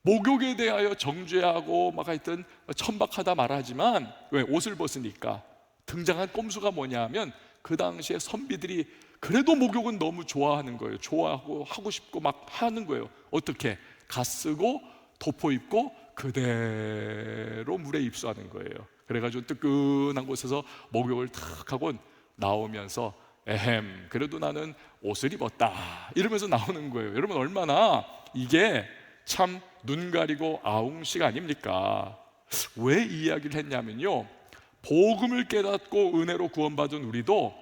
목욕에 대하여 정죄하고 막 하여튼 천박하다 말하지만, 왜? 옷을 벗으니까. 등장한 꼼수가 뭐냐 하면, 그 당시에 선비들이 그래도 목욕은 너무 좋아하는 거예요. 좋아하고 하고 싶고 막 하는 거예요. 어떻게? 갓 쓰고 도포 입고 그대로 물에 입수하는 거예요. 그래가지고 뜨끈한 곳에서 목욕을 탁 하고 나오면서 에헴, 그래도 나는 옷을 입었다 이러면서 나오는 거예요. 여러분, 얼마나 이게 참 눈 가리고 아웅식 아닙니까? 왜 이 이야기를 했냐면요, 복음을 깨닫고 은혜로 구원받은 우리도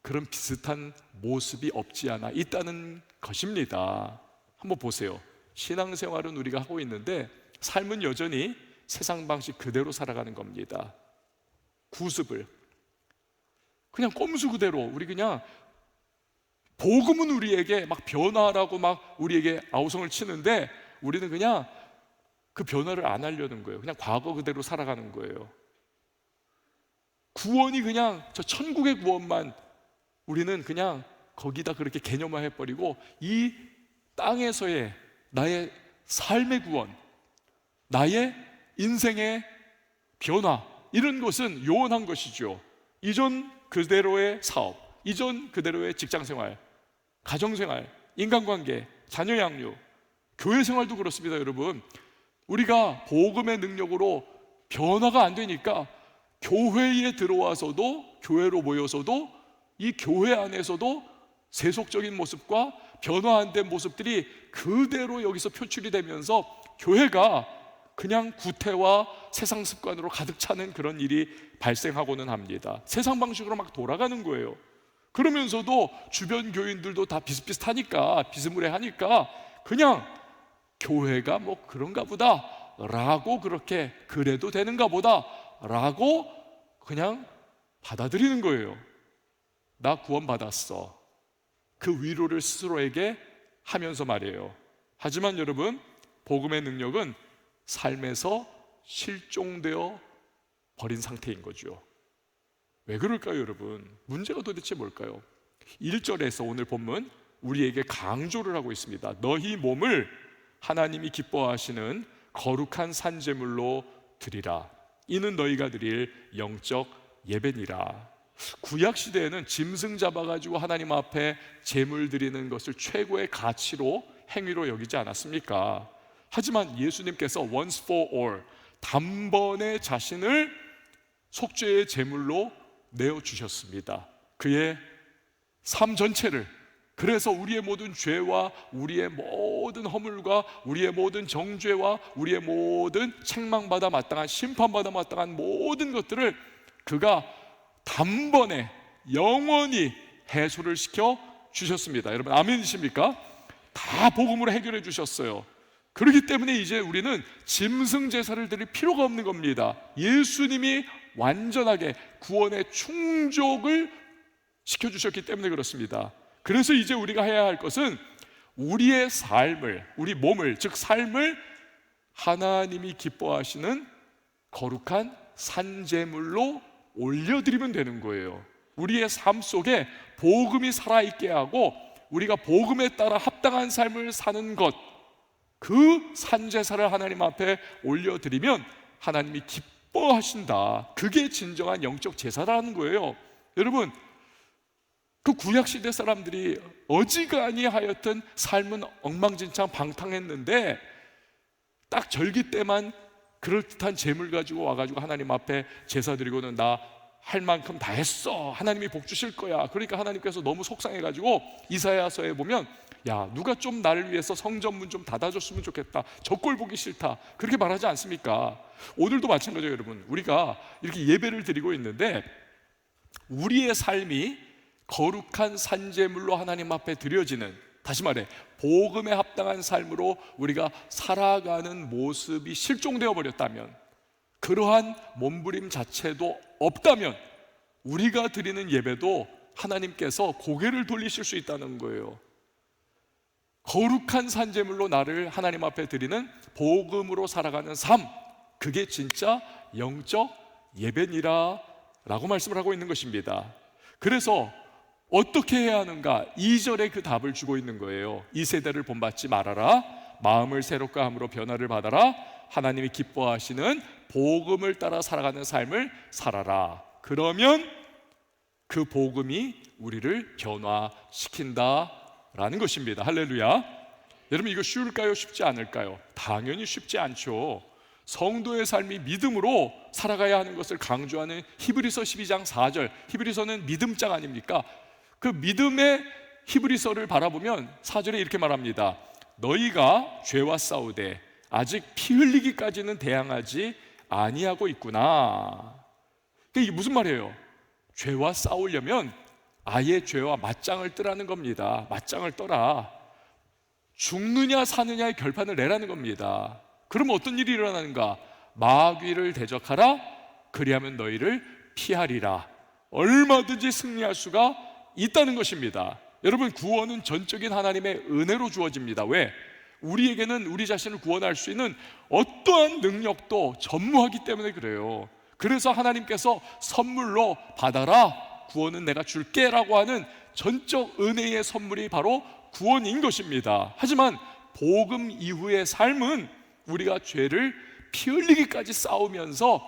그런 비슷한 모습이 없지 않아 있다는 것입니다. 한번 보세요. 신앙생활은 우리가 하고 있는데 삶은 여전히 세상 방식 그대로 살아가는 겁니다. 구습을 그냥 꼼수 그대로, 우리 그냥 복음은 우리에게 막 변화라고 막 우리에게 아우성을 치는데 우리는 그냥 그 변화를 안 하려는 거예요. 그냥 과거 그대로 살아가는 거예요. 구원이 그냥 저 천국의 구원만 우리는 그냥 거기다 그렇게 개념화해버리고 이 땅에서의 나의 삶의 구원, 나의 인생의 변화, 이런 것은 요원한 것이죠. 이전 그대로의 사업, 이전 그대로의 직장생활, 가정생활, 인간관계, 자녀 양육, 교회 생활도 그렇습니다. 여러분, 우리가 복음의 능력으로 변화가 안 되니까 교회에 들어와서도, 교회로 모여서도 이 교회 안에서도 세속적인 모습과 변화 안 된 모습들이 그대로 여기서 표출이 되면서 교회가 그냥 구태와 세상 습관으로 가득 차는 그런 일이 발생하고는 합니다. 세상 방식으로 막 돌아가는 거예요. 그러면서도 주변 교인들도 다 비슷비슷하니까, 비스무리하니까 그냥 교회가 뭐 그런가 보다 라고, 그렇게 그래도 되는가 보다 라고 그냥 받아들이는 거예요. 나 구원받았어, 그 위로를 스스로에게 하면서 말이에요. 하지만 여러분, 복음의 능력은 삶에서 실종되어 버린 상태인 거죠. 왜 그럴까요, 여러분? 문제가 도대체 뭘까요? 1절에서 오늘 본문 우리에게 강조를 하고 있습니다. 너희 몸을 하나님이 기뻐하시는 거룩한 산제물로 드리라. 이는 너희가 드릴 영적 예배니라. 구약 시대에는 짐승 잡아가지고 하나님 앞에 제물 드리는 것을 최고의 가치로, 행위로 여기지 않았습니까? 하지만 예수님께서 once for all, 단번에 자신을 속죄의 제물로 내어주셨습니다. 그의 삶 전체를. 그래서 우리의 모든 죄와 우리의 모든 허물과 우리의 모든 정죄와 우리의 모든 책망받아 마땅한, 심판받아 마땅한 모든 것들을 그가 단번에 영원히 해소를 시켜 주셨습니다. 여러분, 아멘이십니까? 다 복음으로 해결해 주셨어요. 그렇기 때문에 이제 우리는 짐승 제사를 드릴 필요가 없는 겁니다. 예수님이 완전하게 구원의 충족을 시켜주셨기 때문에 그렇습니다. 그래서 이제 우리가 해야 할 것은 우리의 삶을, 우리 몸을, 즉 삶을 하나님이 기뻐하시는 거룩한 산제물로 올려드리면 되는 거예요. 우리의 삶 속에 복음이 살아있게 하고 우리가 복음에 따라 합당한 삶을 사는 것, 그 산제사를 하나님 앞에 올려드리면 하나님이 기뻐하신다. 그게 진정한 영적 제사라는 거예요. 여러분, 그 구약시대 사람들이 어지간히 하여튼 삶은 엉망진창 방탕했는데 딱 절기 때만 그럴듯한 재물 가지고 와가지고 하나님 앞에 제사 드리고는 나 할 만큼 다 했어, 하나님이 복 주실 거야. 그러니까 하나님께서 너무 속상해가지고 이사야서에 보면, 야, 누가 좀 나를 위해서 성전문 좀 닫아줬으면 좋겠다, 저 꼴 보기 싫다, 그렇게 말하지 않습니까? 오늘도 마찬가지예요. 여러분, 우리가 이렇게 예배를 드리고 있는데 우리의 삶이 거룩한 산제물로 하나님 앞에 드려지는, 다시 말해 복음에 합당한 삶으로 우리가 살아가는 모습이 실종되어 버렸다면, 그러한 몸부림 자체도 없다면 우리가 드리는 예배도 하나님께서 고개를 돌리실 수 있다는 거예요. 거룩한 산제물로 나를 하나님 앞에 드리는 복음으로 살아가는 삶, 그게 진짜 영적 예배니라 라고 말씀을 하고 있는 것입니다. 그래서 어떻게 해야 하는가? 2절에 그 답을 주고 있는 거예요. 이 세대를 본받지 말아라, 마음을 새롭게 함으로 변화를 받아라, 하나님이 기뻐하시는 복음을 따라 살아가는 삶을 살아라. 그러면 그 복음이 우리를 변화시킨다라는 것입니다. 할렐루야. 여러분, 이거 쉬울까요? 쉽지 않을까요? 당연히 쉽지 않죠. 성도의 삶이 믿음으로 살아가야 하는 것을 강조하는 히브리서 12장 4절, 히브리서는 믿음장 아닙니까? 그 믿음의 히브리서를 바라보면 4절에 이렇게 말합니다. 너희가 죄와 싸우되 아직 피 흘리기까지는 대항하지 아니하고 있구나. 이게 무슨 말이에요? 죄와 싸우려면 아예 죄와 맞짱을 뜨라는 겁니다. 맞짱을 떠라. 죽느냐 사느냐의 결판을 내라는 겁니다. 그럼 어떤 일이 일어나는가? 마귀를 대적하라. 그리하면 너희를 피하리라. 얼마든지 승리할 수가 있다는 것입니다. 여러분, 구원은 전적인 하나님의 은혜로 주어집니다. 왜? 우리에게는 우리 자신을 구원할 수 있는 어떠한 능력도 전무하기 때문에 그래요. 그래서 하나님께서 선물로 받아라, 구원은 내가 줄게 라고 하는 전적 은혜의 선물이 바로 구원인 것입니다. 하지만 복음 이후의 삶은 우리가 죄를 피 흘리기까지 싸우면서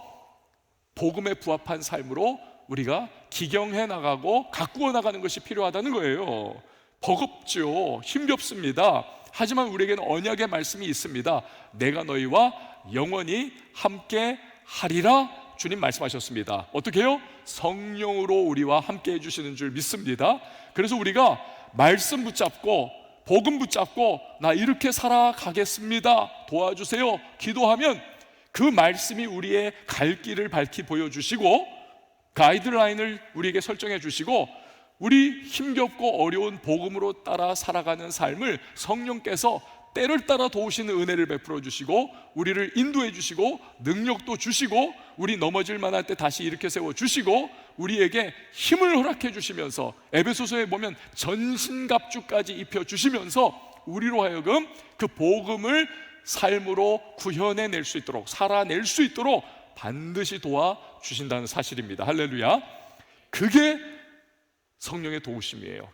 복음에 부합한 삶으로 우리가 기경해 나가고 가꾸어 나가는 것이 필요하다는 거예요. 버겁죠. 힘겹습니다. 하지만 우리에게는 언약의 말씀이 있습니다. 내가 너희와 영원히 함께 하리라 주님 말씀하셨습니다. 어떻게 해요? 성령으로 우리와 함께 해주시는 줄 믿습니다. 그래서 우리가 말씀 붙잡고 복음 붙잡고 나 이렇게 살아가겠습니다, 도와주세요 기도하면 그 말씀이 우리의 갈 길을 밝히 보여주시고 가이드라인을 우리에게 설정해 주시고 우리 힘겹고 어려운 복음으로 따라 살아가는 삶을 성령께서 때를 따라 도우시는 은혜를 베풀어 주시고 우리를 인도해 주시고 능력도 주시고 우리 넘어질 만할 때 다시 일으켜 세워 주시고 우리에게 힘을 허락해 주시면서 에베소서에 보면 전신갑주까지 입혀 주시면서 우리로 하여금 그 복음을 삶으로 구현해낼 수 있도록 살아낼 수 있도록 반드시 도와주신다는 사실입니다. 할렐루야. 그게 성령의 도우심이에요.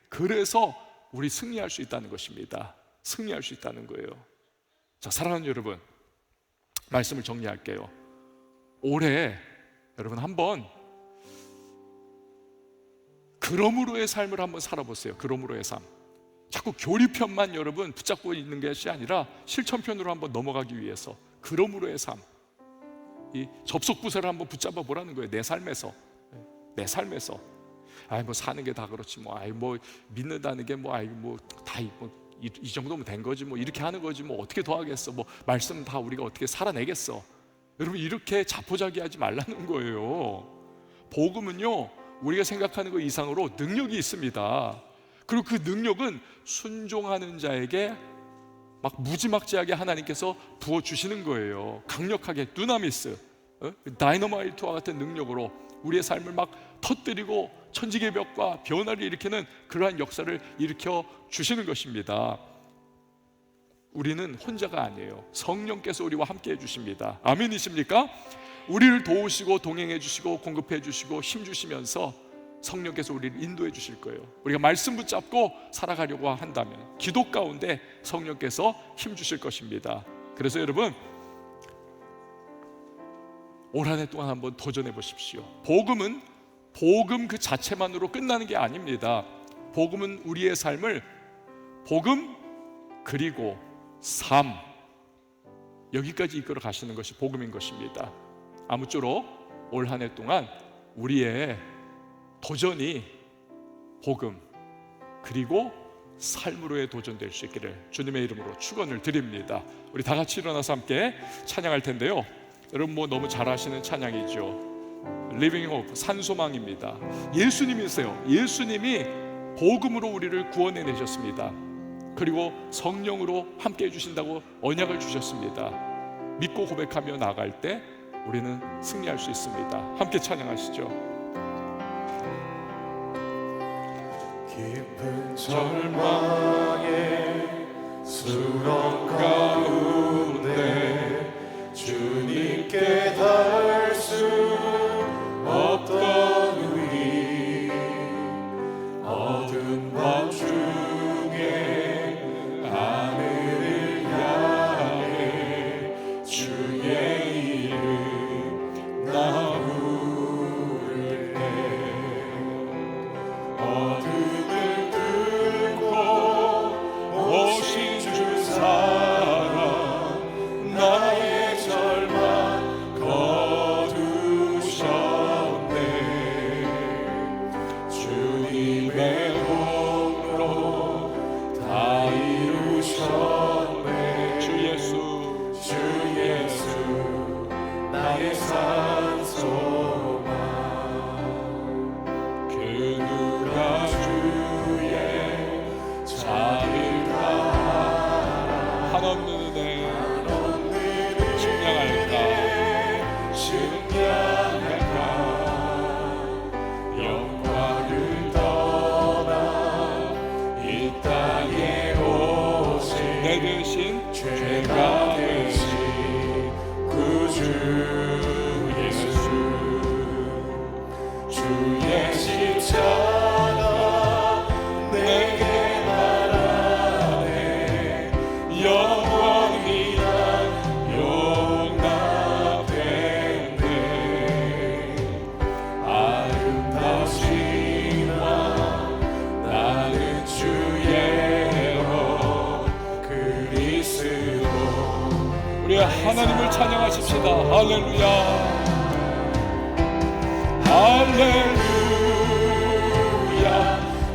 그래서 우리 승리할 수 있다는 것입니다. 승리할 수 있다는 거예요. 자, 사랑하는 여러분, 말씀을 정리할게요. 올해 여러분 한번 그러므로의 삶을 한번 살아보세요. 그러므로의 삶. 자꾸 교리편만 여러분 붙잡고 있는 것이 아니라 실천편으로 한번 넘어가기 위해서 그러므로의 삶, 이 접속부사를 한번 붙잡아 보라는 거예요. 내 삶에서. 뭐 사는 게 다 그렇지 뭐 믿는다는 게 이 정도면 된 거지 이렇게 하는 거지 어떻게 더 하겠어 말씀 다 우리가 어떻게 살아내겠어. 여러분, 이렇게 자포자기하지 말라는 거예요. 복음은요, 우리가 생각하는 것 이상으로 능력이 있습니다. 그리고 그 능력은 순종하는 자에게 막 무지막지하게 하나님께서 부어주시는 거예요. 강력하게 두나미스, 다이너마이트와 같은 능력으로 우리의 삶을 막 터뜨리고 천지개벽과 변화를 일으키는 그러한 역사를 일으켜 주시는 것입니다. 우리는 혼자가 아니에요. 성령께서 우리와 함께 해주십니다. 아멘이십니까? 우리를 도우시고 동행해 주시고 공급해 주시고 힘 주시면서 성령께서 우리를 인도해 주실 거예요. 우리가 말씀 붙잡고 살아가려고 한다면 기도 가운데 성령께서 힘 주실 것입니다. 그래서 여러분, 올 한 해 동안 한번 도전해 보십시오. 복음 그 자체만으로 끝나는 게 아닙니다. 복음은 우리의 삶을 복음 그리고 삶, 여기까지 이끌어 가시는 것이 복음인 것입니다. 아무쪼록 올 한 해 동안 우리의 도전이 복음 그리고 삶으로의 도전될 수 있기를 주님의 이름으로 축원을 드립니다. 우리 다 같이 일어나서 함께 찬양할 텐데요. 여러분 너무 잘 아시는 찬양이죠. Living Hope, 산소망입니다. 예수님이세요. 예수님이 복음으로 우리를 구원해 내셨습니다. 그리고 성령으로 함께 해주신다고 언약을 주셨습니다. 믿고 고백하며 나아갈 때 우리는 승리할 수 있습니다. 함께 찬양하시죠. 깊은 절망의 수렁 가운데 주님께 닿을 수 없던 우리 어두운 밤 중에 하늘을 향해 주의 이름 나 부를 때 어둠을 뚫고 오신 하나님을 찬양하십시다. 할렐루야, 할렐루야.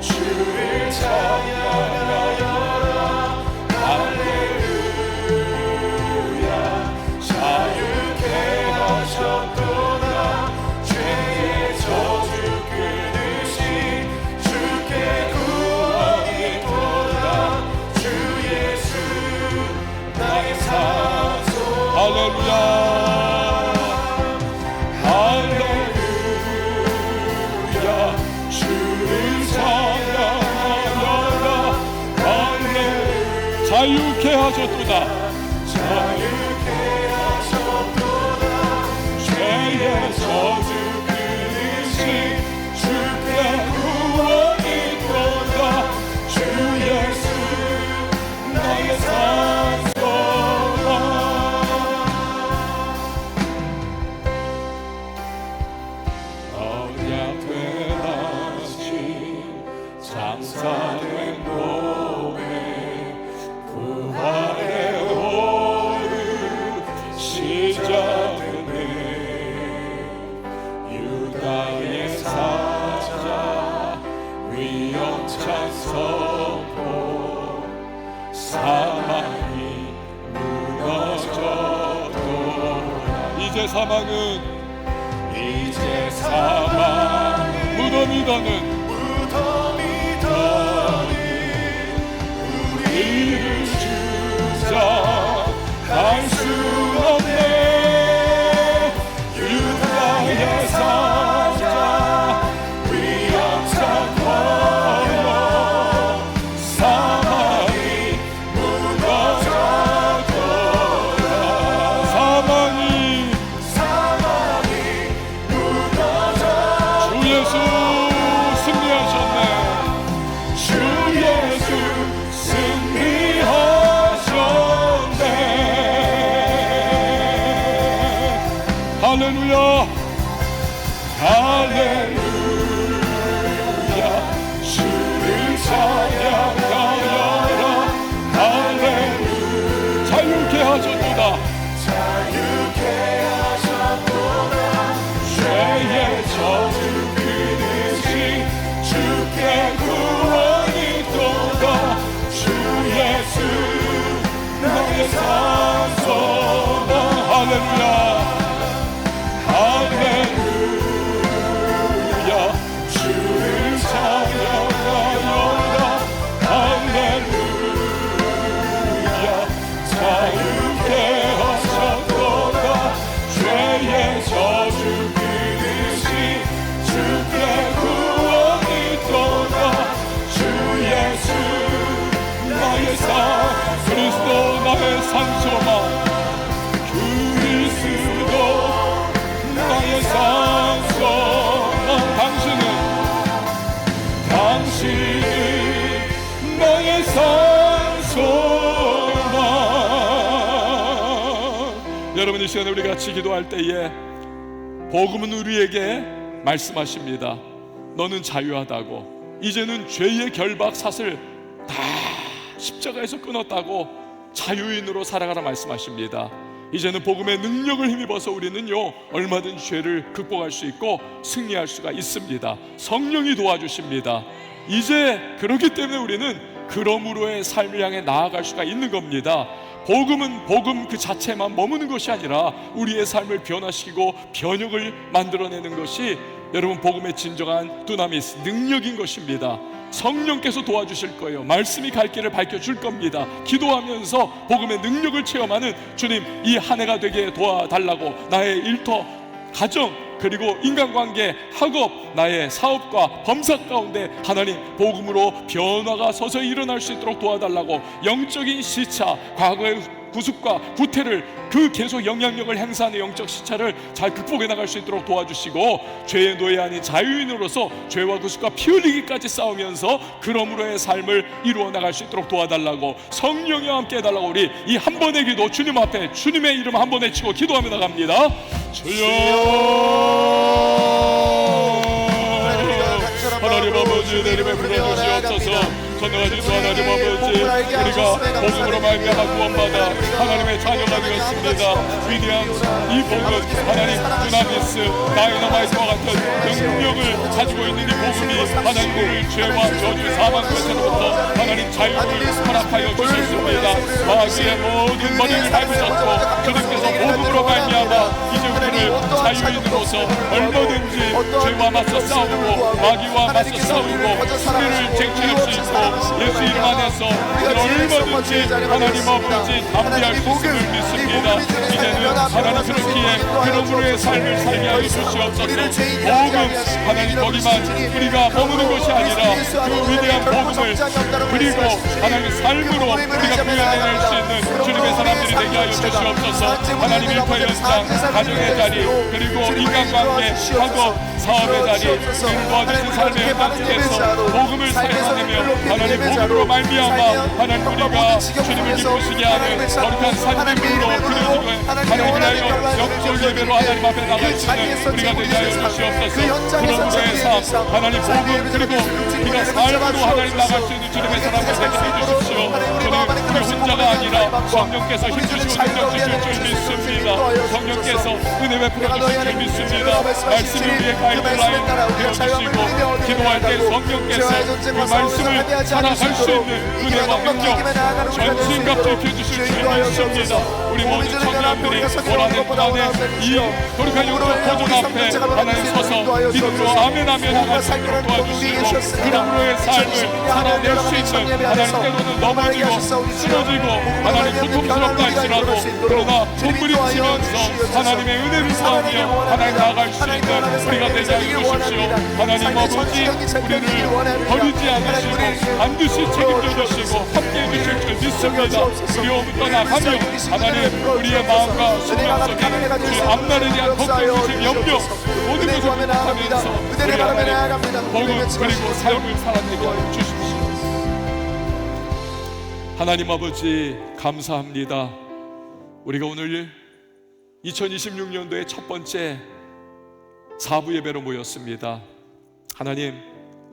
주를 찬양하여라. 할렐루야. 자유케 하셨도다. 죄의 저주 끊으신 주께 구원이 도다. 주 예수 나의 산소. 할렐루야, 할렐루야. 주를 찬양하여라. 할렐루야. 자유케 하셨도다. 자유케 하셨도다. 죄의 저주 끊으신 주께 구원이 도다. 주 예수 나의 산소다. 언약되다시 장사된 몸에 부활의 오르 시작되네. 유다의 사자 위엄찬 선포. 사망이 무너졌도다. 이제 사망은 무덤이 더는 우리를 주자 갈 수 없네. 유다의 사자 위엄찬 권능. 사망이 무너졌도다. 사망이 주 예수 승리하셨네. 주 예수 승리하셨네. 할렐루야, 할렐루야. 주를 찬양하여라. 할렐루야. 자유케 하셨도다. 자유케 하셨도다. 죄의 저주 끊으신 주께 구원이 도다. 주 예수 나의 산소다. 할렐루야, 할렐루야. 주를 찬양하여라. 할렐루야. 자유케 하셨도다. 죄의 저주 끊으신 주께 구원이 도다. 주 예수 나의 산 그리스도 나의 산소만. 그리스도 나의 산소만. 당신이 나의 산소만. 여러분, 이 시간에 우리 같이 기도할 때에 복음은 우리에게 말씀하십니다. 너는 자유하다고. 이제는 죄의 결박 삿을 다 십자가에서 끊었다고 자유인으로 살아가라 말씀하십니다. 이제는 복음의 능력을 힘입어서 우리는요 얼마든지 죄를 극복할 수 있고 승리할 수가 있습니다. 성령이 도와주십니다. 이제 그렇기 때문에 우리는 그러므로의 삶을 향해 나아갈 수가 있는 겁니다. 복음은 복음 그 자체만 머무는 것이 아니라 우리의 삶을 변화시키고 변혁을 만들어내는 것이 여러분 복음의 진정한 두나미스 능력인 것입니다. 성령께서 도와주실 거예요. 말씀이 갈 길을 밝혀줄 겁니다. 기도하면서 복음의 능력을 체험하는 주님, 이 한 해가 되게 도와달라고 나의 일터, 가정, 그리고 인간관계, 학업, 나의 사업과 범사 가운데 하나님 복음으로 변화가 서서히 일어날 수 있도록 도와달라고, 영적인 시차, 과거의 구습과 구태를 그 계속 영향력을 행사하는 영적 시차를 잘 극복해 나갈 수 있도록 도와주시고, 죄의 노예 아닌 자유인으로서 죄와 구습과 피 흘리기까지 싸우면서 그러므로의 삶을 이루어 나갈 수 있도록 도와달라고, 성령과 함께 해달라고 우리 이 한 번의 기도 주님 앞에 주님의 이름 한 번 외치고 기도하며 나갑니다. 주여, 하나님 아버지, 내 이름에 불러주시옵소서. 전능하신 하나님 아버지, 우리가 복음으로 말미암아 구원받아 하나님의 자녀가 되었습니다. 위대한 이 복음, 하나님 두나미스, 다이너마이트와 같은 능력을 가지고 있는 이 복음이 하나님 우리를 죄와 저주 사망 것으로부터 하나님 자유를 허락하여 주셨습니다. 마귀의 모든 머리를 밟으셨고 주님께서 복음으로 말미암아 이제 우리를 자유인으로서 얼마든지 죄와 맞서 싸우고 마귀와 맞서 싸우고 승리를 쟁취할 수 있고 예수 이름 안에서 얼마든지 하나님 아버지 담대할 수 있음을 믿습니다. 이제는 하나님 그렇기에 그러므로의 삶을 살게 하여 주시옵소서. 복음 하나님 거기만 우리가 머무는 것이 아니라 그 위대한 복음을 그리고 하나님의 삶으로 우리가 표현해낼 수 있는 주님의 사람들이 되게 하여 주시옵소서. 하나님 일터 현장, 가정의 자리, 그리고 인간관계, 학업, 사업의 자리, 우리를 도와주신 삶의 현장 속에서 복음을 살아내며 하나님 복음으로 말미암아 하나님 우리가 주님을 기쁘시게 하는 거룩한 산림으로 그려지고 하나님 위하여 영적 예배로 하나님 앞에 나갈 수 있는 우리가 되게 하여 주시옵소서. 그러므로의 삶, 하나님 복음 그리고 우리가 삶으로 하나님 나갈 수 있는 주님의 사람을 되게 해주십시오. 주님, 우리 혼자가 아니라 성령께서 힘주시고 능력 주실 줄 믿습니다. 성령께서 은혜 베풀어 주실 줄 믿습니다. 말씀을 위해 가이드라인 되어주시고 기도할 때 성령께서 그 말씀을 살아갈 수 있는 은혜와 능력 전신갑주해 주실 줄 믿습니다. 우리 모든 청년들이 오라는 고난의 이 거룩한 영적 보존 앞에 하나님 서서 믿음으로 아멘 아멘 하갈 수 있도록 도와주시고 그러므로의 삶을 살아낼 수 있는 하나님 때로는 넘어지고 쓰러지고 하나님 고통스럽다 할지라도 그러나 몸부림치면서 하나님의 은혜를 구하며 하나님 나아갈 수 있는 우리가 되게 하여 주십시오. 하나님 아버지 우리를 버리지 않으시고 반드시 책임져 주시고 함께해 주실 줄 믿습니다. 우리 오부터 나가며 하나님 우리의 마음과 심령 속에 우리 앞날에 대한 걱정이신 염려 모든 것을 부탁하면서 우리 하나님 복음 그리고 삶을 살아내게 하여 주십시오. 하나님 아버지 감사합니다. 우리가 오늘 2026년도의 첫 번째 사부 예배로 모였습니다. 하나님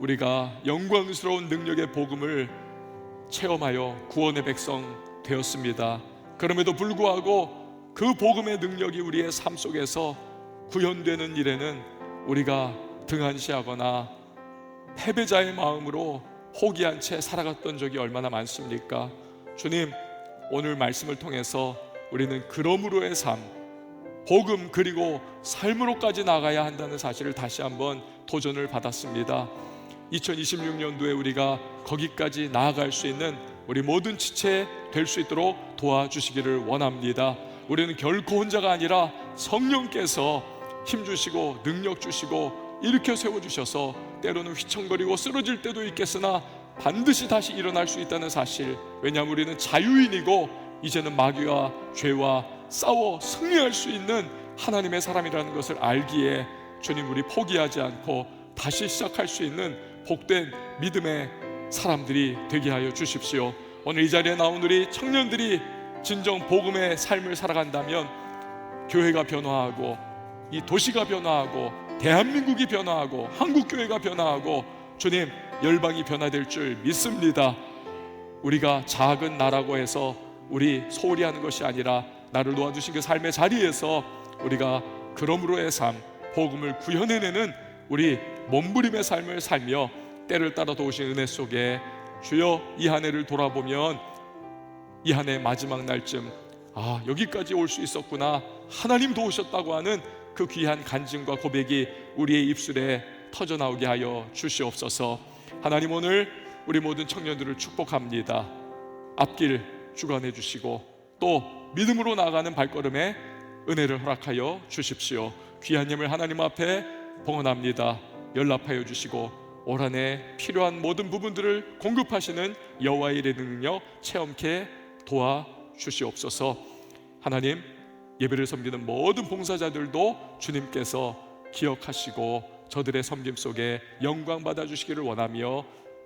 우리가 영광스러운 능력의 복음을 체험하여 구원의 백성 되었습니다. 그럼에도 불구하고 그 복음의 능력이 우리의 삶 속에서 구현되는 일에는 우리가 등한시하거나 패배자의 마음으로 포기한 채 살아갔던 적이 얼마나 많습니까? 주님, 오늘 말씀을 통해서 우리는 그러므로의 삶, 복음 그리고 삶으로까지 나가야 한다는 사실을 다시 한번 도전을 받았습니다. 2026년도에 우리가 거기까지 나아갈 수 있는 우리 모든 지체 될 수 있도록 도와주시기를 원합니다. 우리는 결코 혼자가 아니라 성령께서 힘주시고 능력 주시고 일으켜 세워주셔서 때로는 휘청거리고 쓰러질 때도 있겠으나 반드시 다시 일어날 수 있다는 사실, 왜냐하면 우리는 자유인이고 이제는 마귀와 죄와 싸워 승리할 수 있는 하나님의 사람이라는 것을 알기에 주님 우리 포기하지 않고 다시 시작할 수 있는 복된 믿음의 사람들이 되게 하여 주십시오. 오늘 이 자리에 나온 우리 청년들이 진정 복음의 삶을 살아간다면 교회가 변화하고 이 도시가 변화하고 대한민국이 변화하고 한국교회가 변화하고 주님 열방이 변화될 줄 믿습니다. 우리가 작은 나라고 해서 우리 소홀히 하는 것이 아니라 나를 도와주신 그 삶의 자리에서 우리가 그러므로의 삶, 복음을 구현해내는 우리 몸부림의 삶을 살며 때를 따라 도우신 은혜 속에 주여 이 한 해를 돌아보면 이 한 해 마지막 날쯤 여기까지 올 수 있었구나, 하나님 도우셨다고 하는 그 귀한 간증과 고백이 우리의 입술에 터져나오게 하여 주시옵소서. 하나님 오늘 우리 모든 청년들을 축복합니다. 앞길 주관해 주시고 또 믿음으로 나아가는 발걸음에 은혜를 허락하여 주십시오. 귀한 예물 하나님 앞에 봉헌합니다. 연락하여 주시고 올 한 해 필요한 모든 부분들을 공급하시는 여호와의 일의 능력 체험케 도와주시옵소서. 하나님 예배를 섬기는 모든 봉사자들도 주님께서 기억하시고 저들의 섬김 속에 영광 받아주시기를 원하며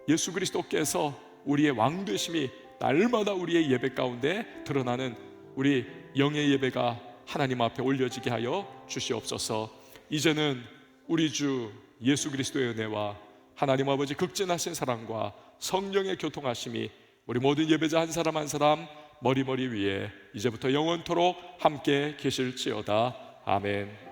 예수 그리스도께서 우리의 왕 되심이 날마다 우리의 예배 가운데 드러나는 우리 영의 예배가 하나님 앞에 올려지게 하여 주시옵소서. 이제는 우리 주 예수 그리스도의 은혜와 하나님 아버지 극진하신 사랑과 성령의 교통하심이 우리 모든 예배자 한 사람 한 사람 머리 위에 이제부터 영원토록 함께 계실지어다. 아멘.